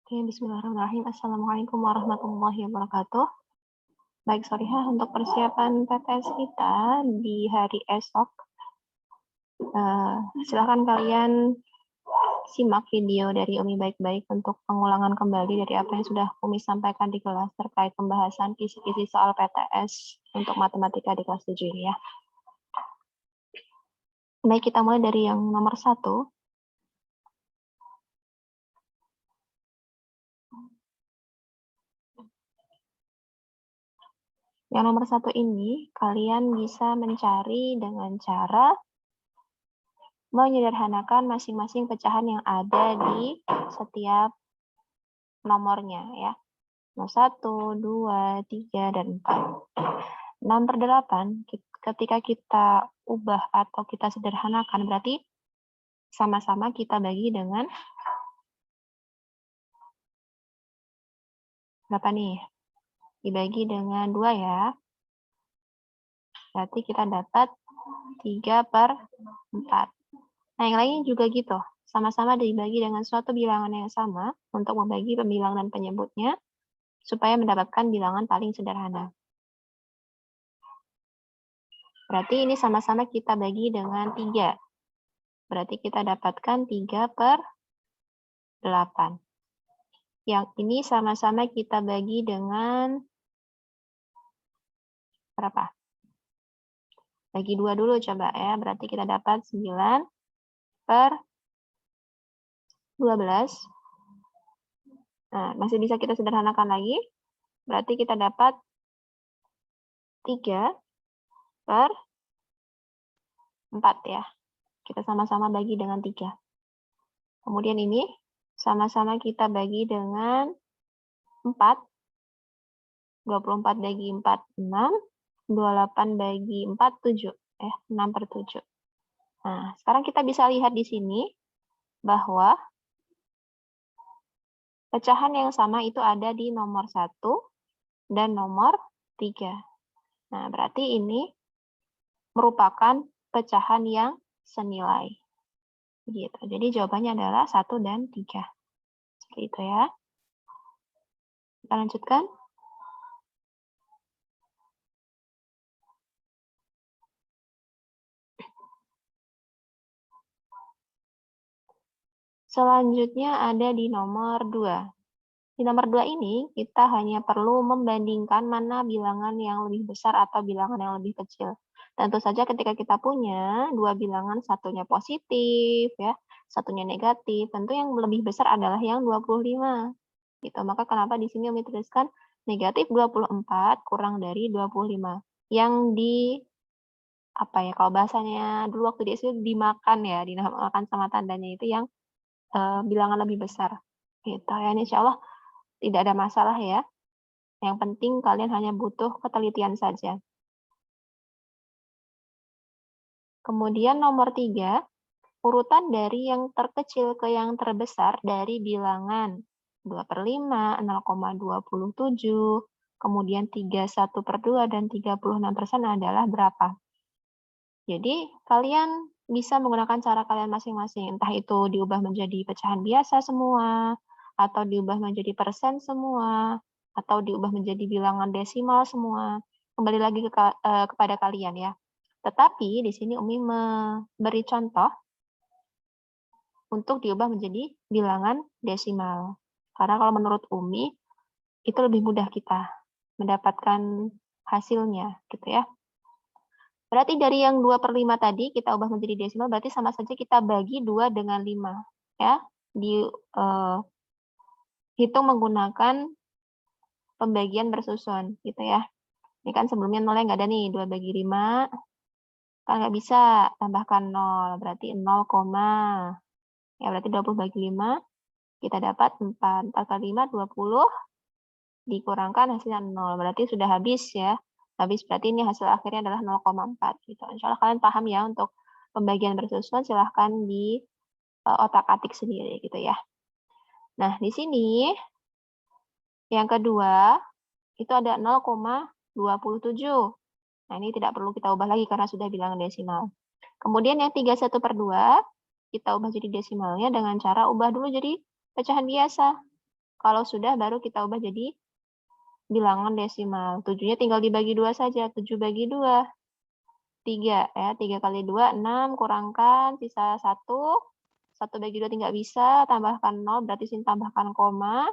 Oke, bismillahirrahmanirrahim. Assalamualaikum warahmatullahi wabarakatuh. Baik, sorry untuk persiapan PTS kita di hari esok. Silakan kalian simak video dari Umi baik-baik untuk pengulangan kembali dari apa yang sudah Umi sampaikan di kelas terkait pembahasan kisi-kisi soal PTS untuk matematika di kelas 7 ini ya. Baik, kita mulai dari yang nomor 1. Yang nomor 1 ini, kalian bisa mencari dengan cara menyederhanakan masing-masing pecahan yang ada di setiap nomornya ya. 1, 2, 3, dan 4. 6/8 ketika kita ubah atau kita sederhanakan berarti sama-sama kita bagi dengan berapa nih? Dibagi dengan 2 ya. Berarti kita dapat 3/4. Nah, yang lainnya juga gitu. Sama-sama dibagi dengan suatu bilangan yang sama untuk membagi pembilang dan penyebutnya supaya mendapatkan bilangan paling sederhana. Berarti ini sama-sama kita bagi dengan 3. Berarti kita dapatkan 3/8. Yang ini sama-sama kita bagi dengan berapa? Bagi 2 dulu coba ya. Berarti kita dapat 9/12. Nah, masih bisa kita sederhanakan lagi. Berarti kita dapat 3/4 ya. Kita sama-sama bagi dengan 3. Kemudian ini sama-sama kita bagi dengan 4. 24 bagi 4, 6. 28 bagi 4, 7. 6/7. Nah, sekarang kita bisa lihat di sini bahwa pecahan yang sama itu ada di nomor 1 dan nomor 3. Nah, berarti ini merupakan pecahan yang senilai. Begitu. Jadi jawabannya adalah 1 dan 3. Seperti itu ya. Kita lanjutkan. Selanjutnya ada di nomor 2. Di nomor 2 ini, kita hanya perlu membandingkan mana bilangan yang lebih besar atau bilangan yang lebih kecil. Tentu saja ketika kita punya dua bilangan, satunya positif, ya, satunya negatif, tentu yang lebih besar adalah yang 25. Gitu. Maka kenapa di sini Umi tuliskan negatif 24 kurang dari 25. Yang kalau bahasanya dulu waktu di SD dimakan ya, dinamakan sama tandanya itu yang bilangan lebih besar. Gitu ya, insya Allah tidak ada masalah ya. Yang penting kalian hanya butuh ketelitian saja. Kemudian nomor 3, urutan dari yang terkecil ke yang terbesar dari bilangan 2/5, 0,27, kemudian 31/2, dan 36% adalah berapa? Jadi, kalian bisa menggunakan cara kalian masing-masing, entah itu diubah menjadi pecahan biasa semua, atau diubah menjadi persen semua, atau diubah menjadi bilangan desimal semua. Kembali lagi kepada kalian ya. Tetapi di sini Umi memberi contoh untuk diubah menjadi bilangan desimal. Karena kalau menurut Umi, itu lebih mudah kita mendapatkan hasilnya, gitu ya. Berarti dari yang 2/5 tadi kita ubah menjadi desimal, berarti sama saja kita bagi 2 dengan 5. Ya, hitung menggunakan pembagian bersusun, gitu ya. Ini kan sebelumnya nolnya nggak ada nih, 2 bagi 5. Kan nggak bisa tambahkan 0, berarti 0, ya berarti 20 bagi 5, kita dapat 4. 4 kali 5, 20, dikurangkan hasilnya 0. Berarti sudah habis ya. Habis berarti ini hasil akhirnya adalah 0,4 gitu. Insya Allah kalian paham ya untuk pembagian bersusun, silahkan di otak-atik sendiri gitu ya. Nah, di sini yang kedua itu ada 0,27. Nah, ini tidak perlu kita ubah lagi karena sudah bilangan desimal. Kemudian yang 31/2 kita ubah jadi desimalnya dengan cara ubah dulu jadi pecahan biasa. Kalau sudah baru kita ubah jadi bilangan desimal. 7-nya tinggal dibagi 2 saja. 7 bagi 2, 3 ya. 3 kali 2, 6, kurangkan sisa 1. 1 bagi 2 tidak bisa, tambahkan 0, berarti sini tambahkan koma.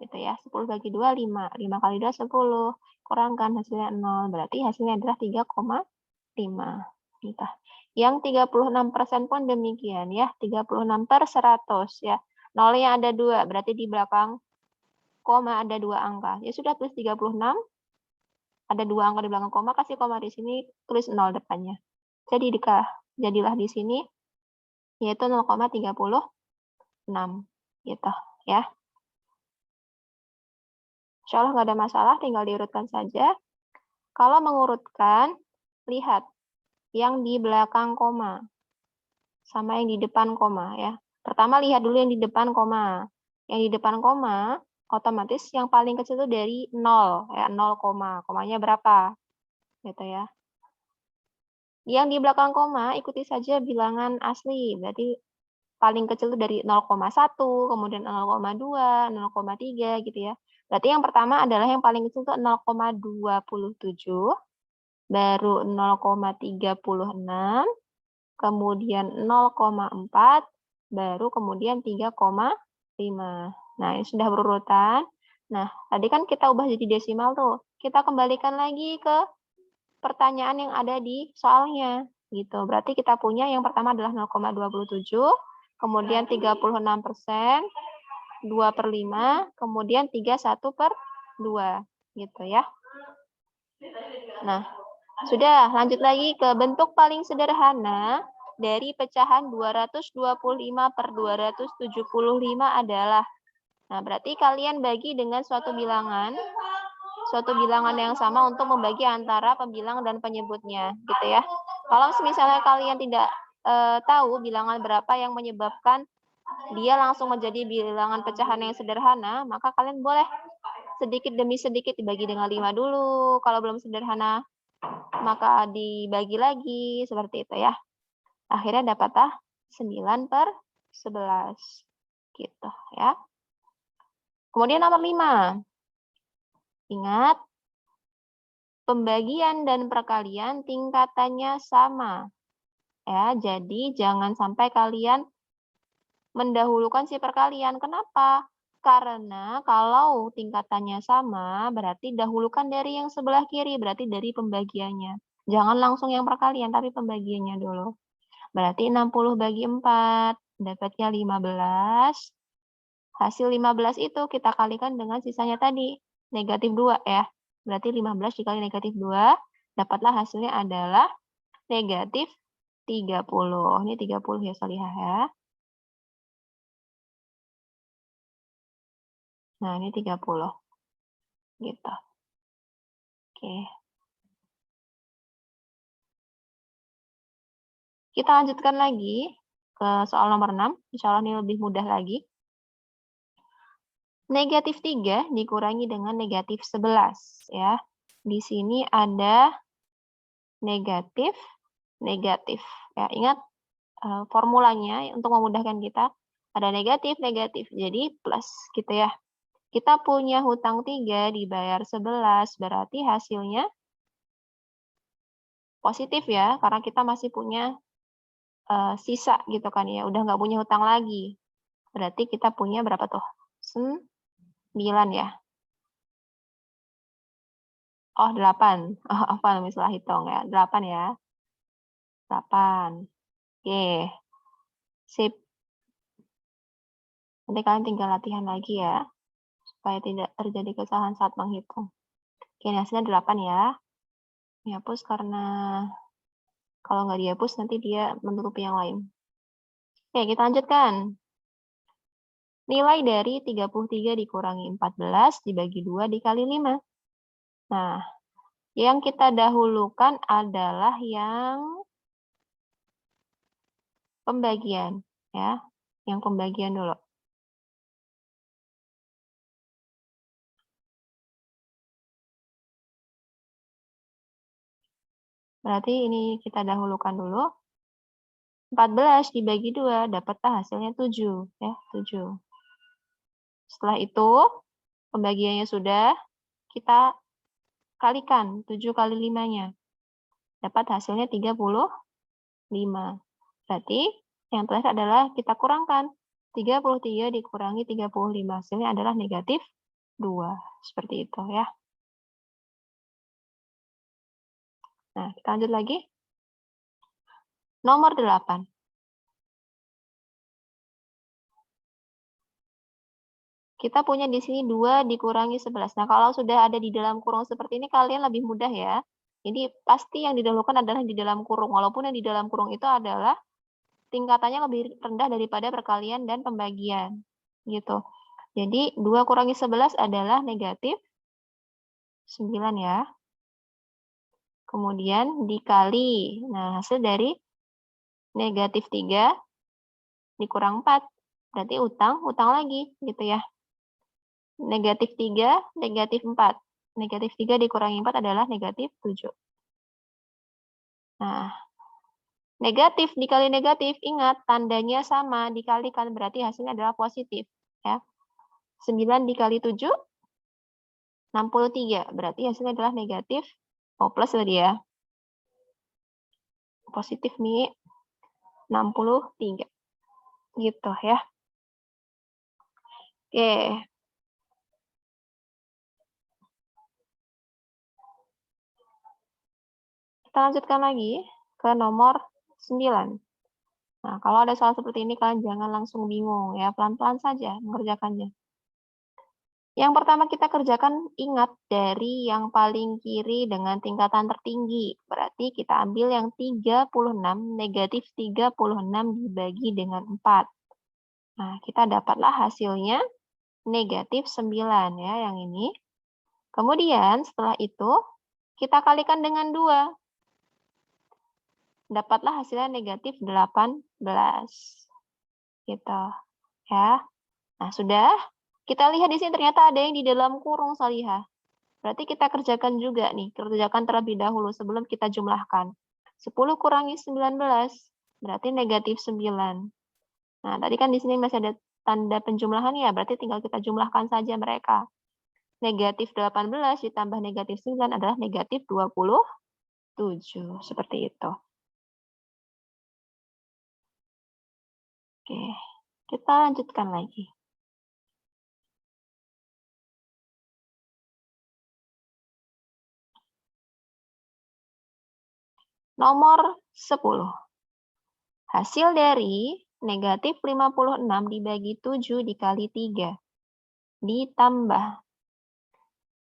Gitu ya. 10 bagi 2, 5. 5 kali 2, 10. Kurangkan hasilnya 0, berarti hasilnya adalah 3,5. Gitu. Yang 36% pun demikian ya. 36/100 ya. Nolnya ada 2, berarti di belakang koma ada 2 angka. Ya sudah, tulis 36. Ada 2 angka di belakang koma, kasih koma di sini, tulis 0 depannya. Jadilah di sini yaitu 0,36 gitu ya. Insya Allah nggak ada masalah, tinggal diurutkan saja. Kalau mengurutkan, lihat yang di belakang koma sama yang di depan koma ya. Pertama lihat dulu yang di depan koma. Yang di depan koma otomatis yang paling kecil itu dari 0 ya, 0, komanya berapa? Gitu ya. Yang di belakang koma ikuti saja bilangan asli, berarti paling kecil itu dari 0,1, kemudian 0,2, 0,3 gitu ya. Berarti yang pertama adalah yang paling kecil itu 0,27, baru 0,36, kemudian 0,4, baru kemudian 3,5. Nah, ini sudah berurutan. Nah, tadi kan kita ubah jadi desimal tuh. Kita kembalikan lagi ke pertanyaan yang ada di soalnya gitu. Berarti kita punya yang pertama adalah 0,27, kemudian 36%, 2/5, kemudian 31/2 gitu ya. Nah, sudah lanjut lagi ke bentuk paling sederhana dari pecahan 225/275 adalah. Nah, berarti kalian bagi dengan suatu bilangan yang sama untuk membagi antara pembilang dan penyebutnya, gitu ya. Kalau misalnya kalian tidak tahu bilangan berapa yang menyebabkan dia langsung menjadi bilangan pecahan yang sederhana, maka kalian boleh sedikit demi sedikit dibagi dengan 5 dulu. Kalau belum sederhana, maka dibagi lagi, seperti itu ya. Akhirnya dapatlah 9/11. Gitu ya. Kemudian nomor 5. Ingat, pembagian dan perkalian tingkatannya sama. Ya, jadi jangan sampai kalian mendahulukan si perkalian. Kenapa? Karena kalau tingkatannya sama, berarti dahulukan dari yang sebelah kiri, berarti dari pembagiannya. Jangan langsung yang perkalian, tapi pembagiannya dulu. Berarti 60 bagi 4, dapatnya 15. Hasil 15 itu kita kalikan dengan sisanya tadi, negatif 2 ya. Berarti 15 dikali negatif 2, dapatlah hasilnya adalah negatif 30. Ini 30 ya, Solihah ya. Nah, ini 30. Gitu. Oke. Kita lanjutkan lagi ke soal nomor 6. Insya Allah ini lebih mudah lagi. Negatif 3 dikurangi dengan negatif 11. Ya. Di sini ada negatif, negatif. Ya, ingat formulanya untuk memudahkan kita. Ada negatif, negatif. Jadi plus gitu ya. Kita punya hutang 3 dibayar 11, berarti hasilnya positif ya, karena kita masih punya sisa gitu kan ya, udah nggak punya hutang lagi. Berarti kita punya berapa tuh? 9 ya. Oh, 8. Oh, apa misalnya hitung ya? 8 ya. 8. Oke. Sip. Nanti kalian tinggal latihan lagi ya, supaya tidak terjadi kesalahan saat menghitung. Oke, hasilnya 8 ya. Dihapus karena kalau nggak dihapus nanti dia menutupi yang lain. Oke, kita lanjutkan. Nilai dari 33 dikurangi 14 dibagi 2 dikali 5. Nah, yang kita dahulukan adalah yang pembagian. Ya, yang pembagian dulu. Berarti ini kita dahulukan dulu. 14 dibagi 2, dapatlah hasilnya 7. Ya, 7. Setelah itu, pembagiannya sudah, kita kalikan 7 kali 5-nya. Dapat hasilnya 35. Berarti yang terakhir adalah kita kurangkan. 33 dikurangi 35. Hasilnya adalah negatif 2. Seperti itu ya. Nah, kita lanjut lagi. Nomor 8. Kita punya di sini 2 dikurangi 11. Nah, kalau sudah ada di dalam kurung seperti ini, kalian lebih mudah ya. Jadi, pasti yang didahulukan adalah di dalam kurung. Walaupun yang di dalam kurung itu adalah tingkatannya lebih rendah daripada perkalian dan pembagian. Gitu. Jadi, 2 kurangi 11 adalah negatif 9 ya. Kemudian dikali. Nah, hasil dari negatif 3 dikurang 4. Berarti utang lagi. Gitu ya. Negatif 3, negatif 4. Negatif 3 dikurangi 4 adalah negatif 7. Nah, negatif dikali negatif, ingat tandanya sama, dikalikan berarti hasilnya adalah positif. Ya. 9 dikali 7, 63. Berarti hasilnya adalah negatif, plus tadi ya. Positif nih, 63. Gitu ya. Oke. Kita lanjutkan lagi ke nomor 9. Nah, kalau ada soal seperti ini, kalian jangan langsung bingung ya. Pelan-pelan saja mengerjakannya. Yang pertama kita kerjakan, ingat dari yang paling kiri dengan tingkatan tertinggi. Berarti kita ambil yang 36, negatif 36 dibagi dengan 4. Nah, kita dapatlah hasilnya negatif 9 ya, yang ini. Kemudian setelah itu, kita kalikan dengan 2. Dapatlah hasilnya negatif 18. Gitu. Ya. Nah, sudah. Kita lihat di sini ternyata ada yang di dalam kurung, Salihah. Berarti kita kerjakan juga nih. Kerjakan terlebih dahulu sebelum kita jumlahkan. 10 kurangi 19. Berarti negatif 9. Nah, tadi kan di sini masih ada tanda penjumlahan ya. Berarti tinggal kita jumlahkan saja mereka. Negatif 18 ditambah negatif 9 adalah negatif 27. Seperti itu. Oke, kita lanjutkan lagi. Nomor 10. Hasil dari negatif 56 dibagi 7 dikali 3. Ditambah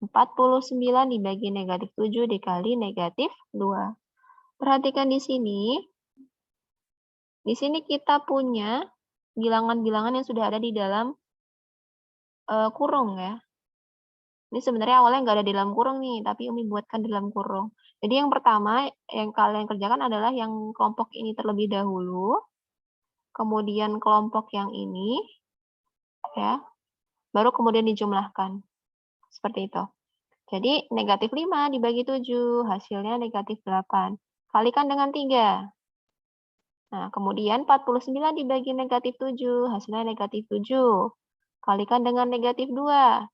49 dibagi negatif 7 dikali negatif 2. Perhatikan di sini. Di sini kita punya bilangan-bilangan yang sudah ada di dalam kurung ya. Ini sebenarnya awalnya nggak ada di dalam kurung nih, tapi Umi buatkan di dalam kurung. Jadi yang pertama yang kalian kerjakan adalah yang kelompok ini terlebih dahulu. Kemudian kelompok yang ini. Ya. Baru kemudian dijumlahkan. Seperti itu. Jadi negatif 5 dibagi 7, hasilnya negatif 8. Kalikan dengan 3. Nah, kemudian 49 dibagi negatif 7, hasilnya negatif 7. Kalikan dengan negatif 2.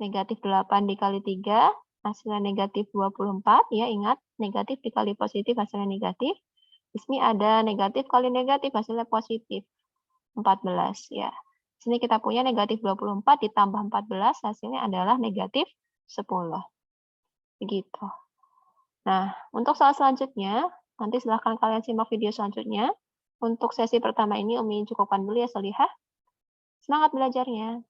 Negatif 8 dikali 3, hasilnya negatif 24. Ya, ingat, negatif dikali positif, hasilnya negatif. Di sini ada negatif kali negatif, hasilnya positif. 14. Ya. Di sini kita punya negatif 24 ditambah 14, hasilnya adalah negatif 10. Begitu. Nah, untuk soal selanjutnya, nanti silahkan kalian simak video selanjutnya. Untuk sesi pertama ini, Umi cukupkan dulu ya, Salihah. Semangat belajarnya.